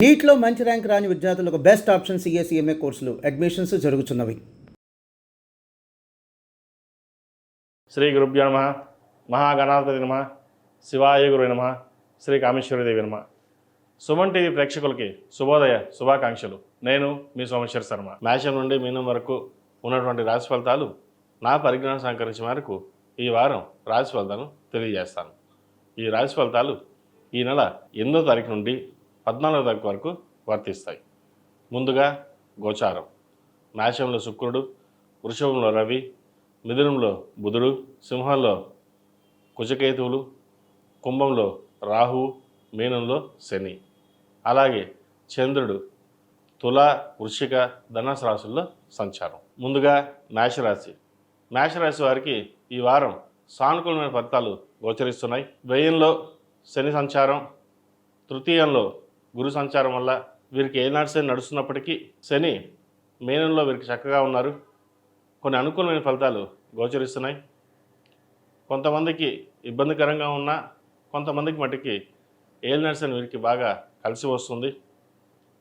నీట్లో మంచి ర్యాంక్ రాని విద్యార్థులకు బెస్ట్ ఆప్షన్ సిఎస్ఈఎంఏ కోర్సులు అడ్మిషన్స్ జరుగుతున్నవి. శ్రీ గురుభ్యో నమః. మహాగణాధిపతి నమః. శివాయ గురువే నమః. శ్రీ కామేశ్వరీదేవి నమః. సుమన్ టీవీ ప్రేక్షకులకి శుభోదయ శుభాకాంక్షలు. నేను మీ సోమేశ్వర శర్మ. మేషం నుండి మీనం వరకు ఉన్నటువంటి రాశి ఫలితాలు నా పరిజ్ఞానం సహకరించే మేరకు ఈ వారం రాశి ఫలితాలను తెలియజేస్తాను. ఈ రాశి ఫలితాలు ఈ నెల 8వ తారీఖు నుండి 14వ తారీఖు వరకు వర్తిస్తాయి. ముందుగా గోచారం. మేషంలో శుక్రుడు, వృషభంలో రవి, మిథునంలో బుధుడు, సింహంలో కుజకేతువులు, కుంభంలో రాహువు, మీనంలో శని. అలాగే చంద్రుడు తుల, వృశ్చిక, ధనుసు రాశుల్లో సంచారం. ముందుగా మేషరాశి. మేషరాశి వారికి ఈ వారం సానుకూలమైన ఫలితాలు గోచరిస్తున్నాయి. వ్యయంలో శని సంచారం, తృతీయంలో గురు సంచారం వల్ల వీరికి ఏనాడు శని నడుస్తున్నప్పటికీ శని మీనంలో వీరికి చక్కగా ఉన్నారు. కొన్ని అనుకూలమైన ఫలితాలు గోచరిస్తున్నాయి. కొంతమందికి ఇబ్బందికరంగా ఉన్నా కొంతమందికి మటుకి ఏలినాడు శని వీరికి బాగా కలిసి వస్తుంది.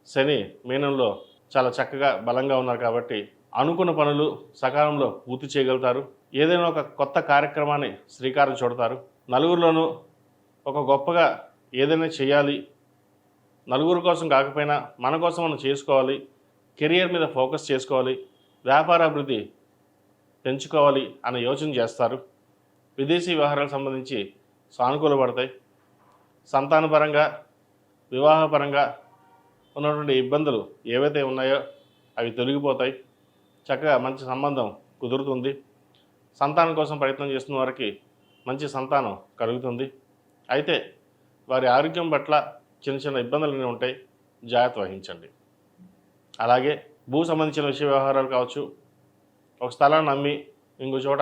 శని మీనంలో చాలా చక్కగా బలంగా ఉన్నారు కాబట్టి అనుకున్న పనులు సకాలంలో పూర్తి చేయగలుగుతారు. ఏదైనా ఒక కొత్త కార్యక్రమాన్ని శ్రీకారం చుడతారు. నలుగురిలోనూ ఒక గొప్పగా ఏదైనా చేయాలి, నలుగురు కోసం కాకపోయినా మన కోసం మనం చేసుకోవాలి, కెరియర్ మీద ఫోకస్ చేసుకోవాలి, వ్యాపార అభివృద్ధి పెంచుకోవాలి అనే యోచన చేస్తారు. విదేశీ వ్యవహారాలకు సంబంధించి సానుకూలపడతాయి. సంతానపరంగా వివాహపరంగా ఉన్నటువంటి ఇబ్బందులు ఏవైతే ఉన్నాయో అవి తొలగిపోతాయి. చక్కగా మంచి సంబంధం కుదురుతుంది. సంతానం కోసం ప్రయత్నం చేస్తున్న వారికి మంచి సంతానం కలుగుతుంది. అయితే వారి ఆరోగ్యం పట్ల చిన్న చిన్న ఇబ్బందులు ఉంటాయి, జాగ్రత్త వహించండి. అలాగే భూ సంబంధించిన విషయ వ్యవహారాలు కావచ్చు, ఒక స్థలాన్ని అమ్మి ఇంకో చోట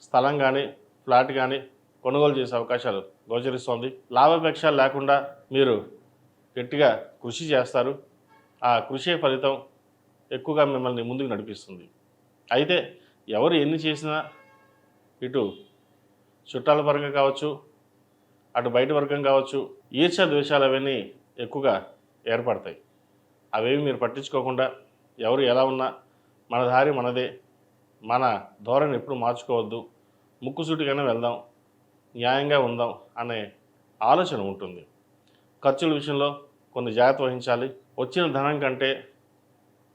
స్థలం కానీ ఫ్లాట్ కానీ కొనుగోలు చేసే అవకాశాలు గోచరిస్తోంది. లాభాపేక్షలు లేకుండా మీరు గట్టిగా కృషి చేస్తారు. ఆ కృషి ఫలితం ఎక్కువగా మిమ్మల్ని ముందుకు నడిపిస్తుంది. అయితే ఎవరు ఎన్ని చేసినా ఇటు చుట్టాల పరంగా కావచ్చు, అటు బయట వర్గం కావచ్చు, ఈర్ష్య ద్వేషాలు అవన్నీ ఎక్కువగా ఏర్పడతాయి. అవేవి మీరు పట్టించుకోకుండా ఎవరు ఎలా ఉన్నా మన దారి మనదే, మన ధోరణి ఎప్పుడు మార్చుకోవద్దు, ముక్కుసూటిగానే వెళ్దాం, న్యాయంగా ఉందాం అనే ఆలోచన ఉంటుంది. ఖర్చుల విషయంలో కొన్ని జాగ్రత్త వహించాలి. వచ్చిన ధనం కంటే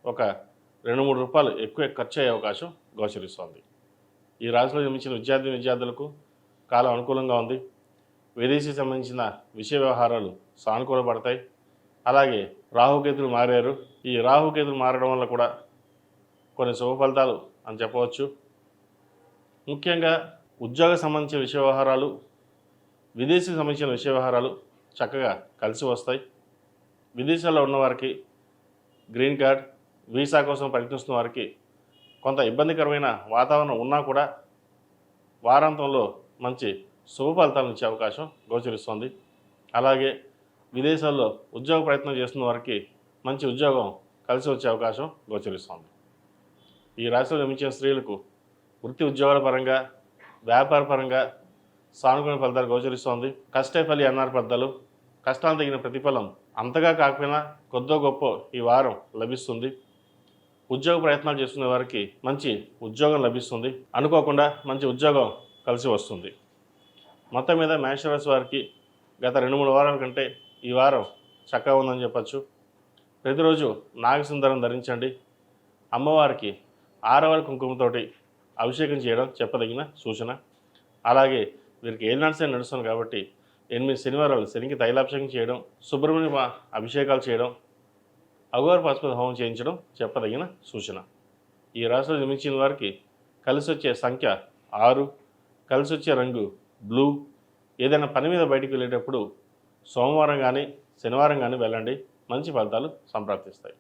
ఒక 2-3 రూపాయలు ఎక్కువ ఖర్చు అయ్యే అవకాశం గోచరిస్తోంది. ఈ రాశిలో జన్మించిన విద్యార్థులకు కాలం అనుకూలంగా ఉంది. విదేశీ సంబంధించిన విషయ వ్యవహారాలు సానుకూలపడతాయి. అలాగే రాహుకేతులు మారారు. ఈ రాహుకేతులు మారడం వల్ల కూడా కొన్ని శుభ ఫలితాలు అని చెప్పవచ్చు. ముఖ్యంగా ఉద్యోగ సంబంధించిన విషయ వ్యవహారాలు, విదేశీకి సంబంధించిన విషయ వ్యవహారాలు చక్కగా కలిసి వస్తాయి. విదేశాల్లో ఉన్నవారికి గ్రీన్ కార్డ్, వీసా కోసం ప్రయత్నిస్తున్న వారికి కొంత ఇబ్బందికరమైన వాతావరణం ఉన్నా కూడా వారాంతంలో మంచి శుభ ఫలితాలను ఇచ్చే అవకాశం గోచరిస్తుంది. అలాగే విదేశాల్లో ఉద్యోగ ప్రయత్నం చేస్తున్న వారికి మంచి ఉద్యోగం కలిసి వచ్చే అవకాశం గోచరిస్తుంది. ఈ రాశిలో జన్మించిన స్త్రీలకు వృత్తి ఉద్యోగాల పరంగా, వ్యాపార పరంగా సానుకూల ఫలితాలు గోచరిస్తోంది. కష్టే ఫలి అన్నారు పెద్దలు. కష్టాలు తగిన ప్రతిఫలం అంతగా కాకపోయినా కొద్దో గొప్ప ఈ వారం లభిస్తుంది. ఉద్యోగ ప్రయత్నాలు చేస్తున్న వారికి మంచి ఉద్యోగం లభిస్తుంది. అనుకోకుండా మంచి ఉద్యోగం కలిసి వస్తుంది. మొత్తం మీద మేషరాశి వారికి గత 2-3 వారాల కంటే ఈ వారం చక్కగా ఉందని చెప్పచ్చు. ప్రతిరోజు నాగసుందరం ధరించండి. అమ్మవారికి 6వ కుంకుమతోటి అభిషేకం చేయడం చెప్పదగిన సూచన. అలాగే వీరికి ఏలినాడు శని నడుస్తుంది కాబట్టి 8 శనివారాలు శనికి తైలాభిషేకం చేయడం, సుబ్రహ్మణ్య అభిషేకాలు చేయడం, అఘోర పశుపతి హోమం చేయించడం చెప్పదగిన సూచన. ఈ రాశిలో జన్మించిన వారికి కలిసి వచ్చే సంఖ్య 6, కలిసి వచ్చే రంగు బ్లూ. ఏదైనా పని మీద బయటికి వెళ్ళేటప్పుడు సోమవారం కానీ శనివారం కానీ వెళ్ళండి, మంచి ఫలితాలు సంప్రాప్తిస్తాయి.